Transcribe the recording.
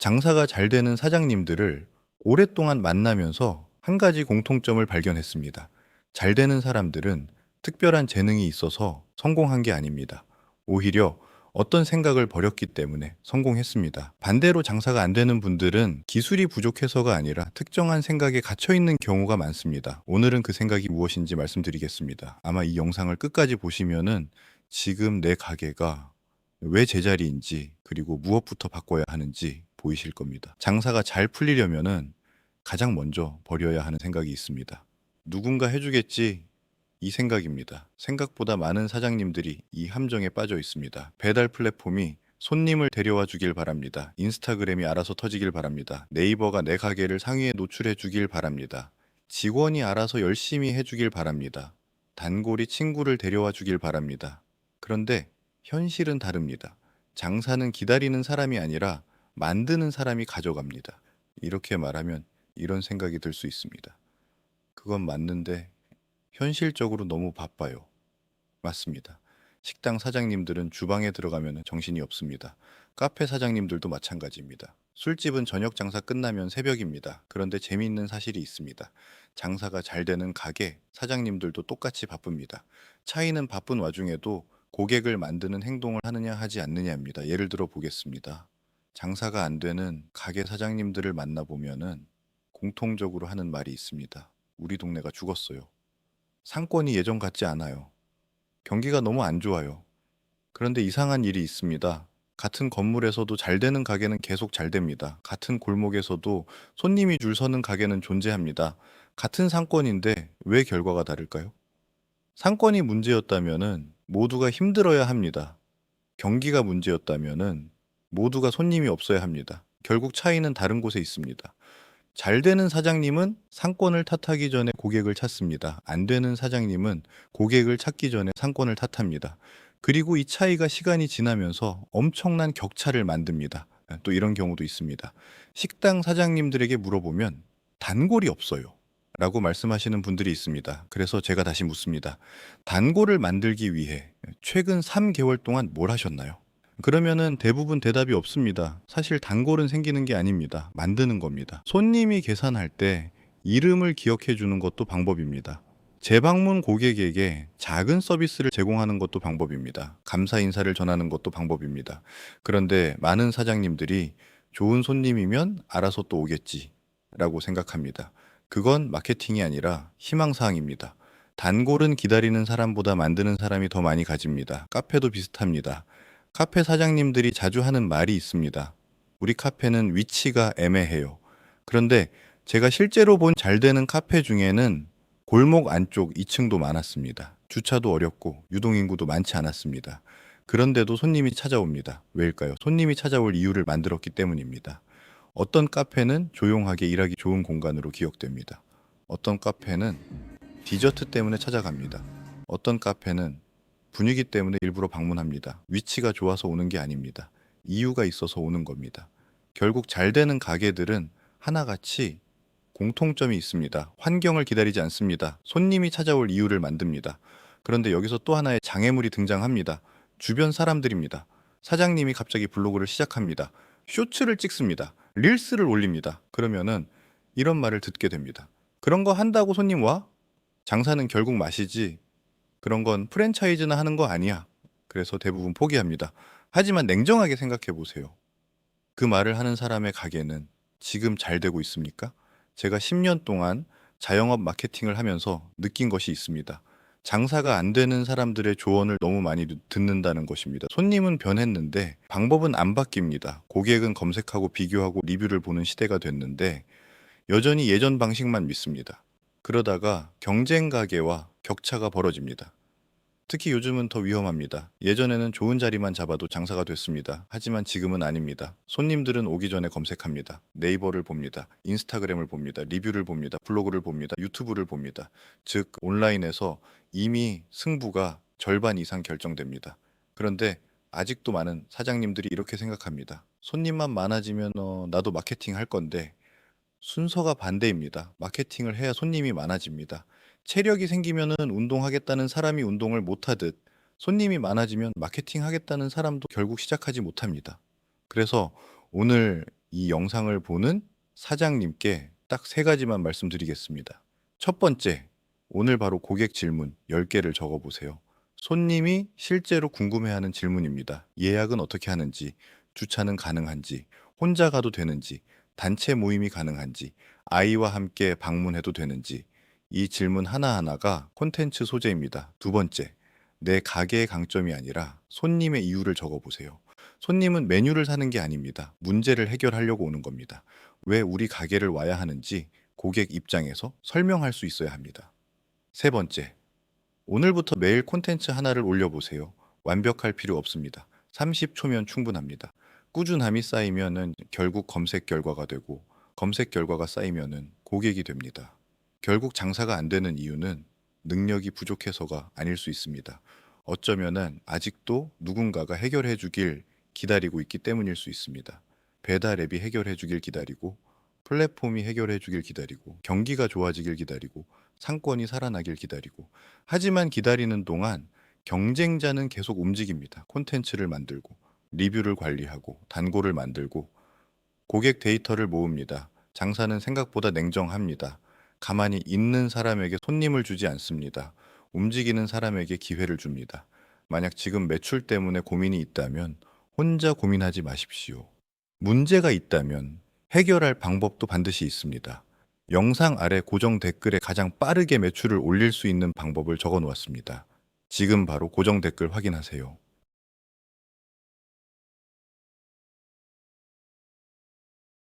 장사가 잘 되는 사장님들을 오랫동안 만나면서 한 가지 공통점을 발견했습니다. 잘 되는 사람들은 특별한 재능이 있어서 성공한 게 아닙니다. 오히려 어떤 생각을 버렸기 때문에 성공했습니다. 반대로 장사가 안 되는 분들은 기술이 부족해서가 아니라 특정한 생각에 갇혀 있는 경우가 많습니다. 오늘은 그 생각이 무엇인지 말씀드리겠습니다. 아마 이 영상을 끝까지 보시면은 지금 내 가게가 왜 제자리인지 그리고 무엇부터 바꿔야 하는지 보이실 겁니다. 장사가 잘 풀리려면은 가장 먼저 버려야 하는 생각이 있습니다. 누군가 해주겠지 이 생각입니다. 생각보다 많은 사장님들이 이 함정에 빠져 있습니다. 배달 플랫폼이 손님을 데려와 주길 바랍니다. 인스타그램이 알아서 터지길 바랍니다. 네이버가 내 가게를 상위에 노출해 주길 바랍니다. 직원이 알아서 열심히 해주길 바랍니다. 단골이 친구를 데려와 주길 바랍니다. 그런데 현실은 다릅니다. 장사는 기다리는 사람이 아니라 만드는 사람이 가져갑니다. 이렇게 말하면 이런 생각이 들 수 있습니다. 그건 맞는데 현실적으로 너무 바빠요. 맞습니다. 식당 사장님들은 주방에 들어가면 정신이 없습니다. 카페 사장님들도 마찬가지입니다. 술집은 저녁 장사 끝나면 새벽입니다. 그런데 재미있는 사실이 있습니다. 장사가 잘 되는 가게 사장님들도 똑같이 바쁩니다. 차이는 바쁜 와중에도 고객을 만드는 행동을 하느냐 하지 않느냐입니다. 예를 들어 보겠습니다. 장사가 안 되는 가게 사장님들을 만나보면은 공통적으로 하는 말이 있습니다. 우리 동네가 죽었어요. 상권이 예전 같지 않아요. 경기가 너무 안 좋아요. 그런데 이상한 일이 있습니다. 같은 건물에서도 잘 되는 가게는 계속 잘 됩니다. 같은 골목에서도 손님이 줄 서는 가게는 존재합니다. 같은 상권인데 왜 결과가 다를까요? 상권이 문제였다면은 모두가 힘들어야 합니다. 경기가 문제였다면은 모두가 손님이 없어야 합니다. 결국 차이는 다른 곳에 있습니다. 잘 되는 사장님은 상권을 탓하기 전에 고객을 찾습니다. 안 되는 사장님은 고객을 찾기 전에 상권을 탓합니다. 그리고 이 차이가 시간이 지나면서 엄청난 격차를 만듭니다. 또 이런 경우도 있습니다. 식당 사장님들에게 물어보면 단골이 없어요. 라고 말씀하시는 분들이 있습니다. 그래서 제가 다시 묻습니다. 단골을 만들기 위해 최근 3개월 동안 뭘 하셨나요? 그러면은 대부분 대답이 없습니다. 사실 단골은 생기는 게 아닙니다. 만드는 겁니다. 손님이 계산할 때 이름을 기억해 주는 것도 방법입니다. 재방문 고객에게 작은 서비스를 제공하는 것도 방법입니다. 감사 인사를 전하는 것도 방법입니다. 그런데 많은 사장님들이 좋은 손님이면 알아서 또 오겠지 라고 생각합니다. 그건 마케팅이 아니라 희망사항입니다. 단골은 기다리는 사람보다 만드는 사람이 더 많이 가집니다. 카페도 비슷합니다. 카페 사장님들이 자주 하는 말이 있습니다. 우리 카페는 위치가 애매해요. 그런데 제가 실제로 본 잘 되는 카페 중에는 골목 안쪽 2층도 많았습니다. 주차도 어렵고 유동인구도 많지 않았습니다. 그런데도 손님이 찾아옵니다. 왜일까요? 손님이 찾아올 이유를 만들었기 때문입니다. 어떤 카페는 조용하게 일하기 좋은 공간으로 기억됩니다. 어떤 카페는 디저트 때문에 찾아갑니다. 어떤 카페는 분위기 때문에 일부러 방문합니다. 위치가 좋아서 오는 게 아닙니다. 이유가 있어서 오는 겁니다. 결국 잘 되는 가게들은 하나같이 공통점이 있습니다. 환경을 기다리지 않습니다. 손님이 찾아올 이유를 만듭니다. 그런데 여기서 또 하나의 장애물이 등장합니다. 주변 사람들입니다. 사장님이 갑자기 블로그를 시작합니다. 쇼츠를 찍습니다. 릴스를 올립니다. 그러면은 이런 말을 듣게 됩니다. 그런 거 한다고 손님 와? 장사는 결국 맛이지 그런 건 프랜차이즈나 하는 거 아니야. 그래서 대부분 포기합니다. 하지만 냉정하게 생각해 보세요. 그 말을 하는 사람의 가게는 지금 잘 되고 있습니까? 제가 10년 동안 자영업 마케팅을 하면서 느낀 것이 있습니다. 장사가 안 되는 사람들의 조언을 너무 많이 듣는다는 것입니다. 손님은 변했는데 방법은 안 바뀝니다. 고객은 검색하고 비교하고 리뷰를 보는 시대가 됐는데 여전히 예전 방식만 믿습니다. 그러다가 경쟁 가게와 격차가 벌어집니다. 특히 요즘은 더 위험합니다. 예전에는 좋은 자리만 잡아도 장사가 됐습니다. 하지만 지금은 아닙니다. 손님들은 오기 전에 검색합니다. 네이버를 봅니다. 인스타그램을 봅니다. 리뷰를 봅니다. 블로그를 봅니다. 유튜브를 봅니다. 즉, 온라인에서 이미 승부가 절반 이상 결정됩니다. 그런데 아직도 많은 사장님들이 이렇게 생각합니다. 손님만 많아지면 나도 마케팅 할 건데 순서가 반대입니다. 마케팅을 해야 손님이 많아집니다. 체력이 생기면은 운동하겠다는 사람이 운동을 못하듯 손님이 많아지면 마케팅 하겠다는 사람도 결국 시작하지 못합니다. 그래서 오늘 이 영상을 보는 사장님께 딱 세 가지만 말씀드리겠습니다. 첫 번째, 오늘 바로 고객 질문 10개를 적어보세요. 손님이 실제로 궁금해하는 질문입니다. 예약은 어떻게 하는지, 주차는 가능한지, 혼자 가도 되는지, 단체 모임이 가능한지, 아이와 함께 방문해도 되는지, 이 질문 하나하나가 콘텐츠 소재입니다. 두 번째, 내 가게의 강점이 아니라 손님의 이유를 적어보세요. 손님은 메뉴를 사는 게 아닙니다. 문제를 해결하려고 오는 겁니다. 왜 우리 가게를 와야 하는지 고객 입장에서 설명할 수 있어야 합니다. 세 번째, 오늘부터 매일 콘텐츠 하나를 올려보세요. 완벽할 필요 없습니다. 30초면 충분합니다. 꾸준함이 쌓이면은 결국 검색 결과가 되고 검색 결과가 쌓이면은 고객이 됩니다. 결국 장사가 안 되는 이유는 능력이 부족해서가 아닐 수 있습니다. 어쩌면은 아직도 누군가가 해결해 주길 기다리고 있기 때문일 수 있습니다. 배달 앱이 해결해 주길 기다리고 플랫폼이 해결해 주길 기다리고 경기가 좋아지길 기다리고 상권이 살아나길 기다리고 하지만 기다리는 동안 경쟁자는 계속 움직입니다. 콘텐츠를 만들고 리뷰를 관리하고 단골을 만들고 고객 데이터를 모읍니다. 장사는 생각보다 냉정합니다. 가만히 있는 사람에게 손님을 주지 않습니다. 움직이는 사람에게 기회를 줍니다. 만약 지금 매출 때문에 고민이 있다면 혼자 고민하지 마십시오. 문제가 있다면 해결할 방법도 반드시 있습니다. 영상 아래 고정 댓글에 가장 빠르게 매출을 올릴 수 있는 방법을 적어 놓았습니다. 지금 바로 고정 댓글 확인하세요.